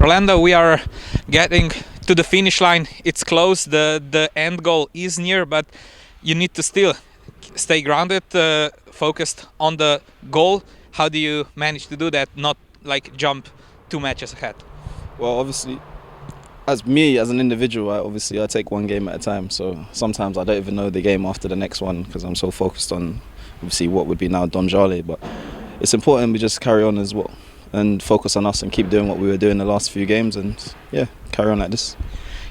Rolando, we are getting to the finish line. It's close. The end goal is near, but you need to still stay grounded, focused on the goal. How do you manage to do that? Not like jump 2 matches ahead. Well, obviously, as me as an individual, I take one game at a time. So sometimes I don't even know the game after the next one because I'm so focused on obviously what would be now Domžalami. But it's important we just carry on as well and focus on us and keep doing what we were doing the last few games and carry on like this.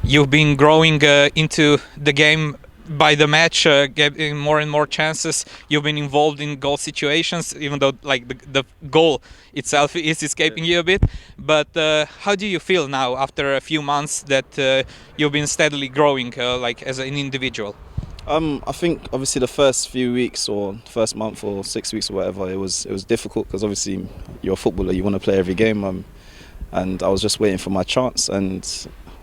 You've been growing into the game by the match, getting more and more chances. You've been involved in goal situations, even though like the goal itself is escaping you a bit. But how do you feel now after a few months that you've been steadily growing like as an individual? I think obviously the first few weeks or first month or 6 weeks or whatever, it was difficult because obviously you're a footballer, you want to play every game, and I was just waiting for my chance. And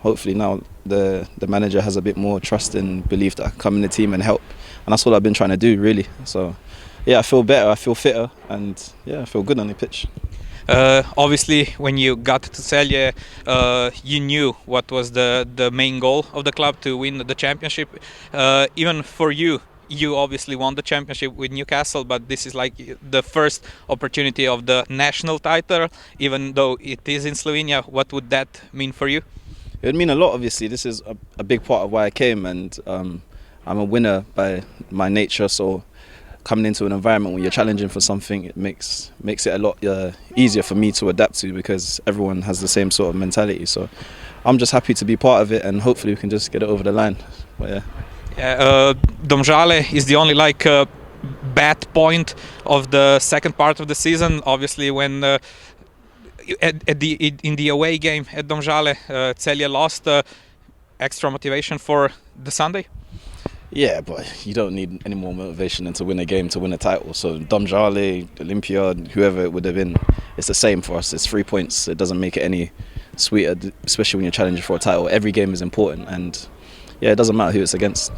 hopefully now the manager has a bit more trust and belief that I can come in the team and help, and that's what I've been trying to do really. So yeah, I feel better, I feel fitter, and I feel good on the pitch. Obviously, when you got to Celje, you knew what was the main goal of the club, to win the championship. Even for you, you obviously won the championship with Newcastle, but this is like the first opportunity of the national title, even though it is in Slovenia. What would that mean for you? It would mean a lot, obviously. This is a big part of why I came, and I'm a winner by my nature, so coming into an environment where you're challenging for something, it makes it a lot easier for me to adapt to because everyone has the same sort of mentality. So I'm just happy to be part of it, and hopefully we can just get it over the line. But Domžale is the only bad point of the second part of the season. Obviously, when in the away game at Domžale, Celje lost. Extra motivation for the Sunday. Yeah, but you don't need any more motivation than to win a game to win a title. So Domžale, Olympia, whoever it would have been, it's the same for us. It's 3 points. It doesn't make it any sweeter, especially when you're challenging for a title. Every game is important, and it doesn't matter who it's against.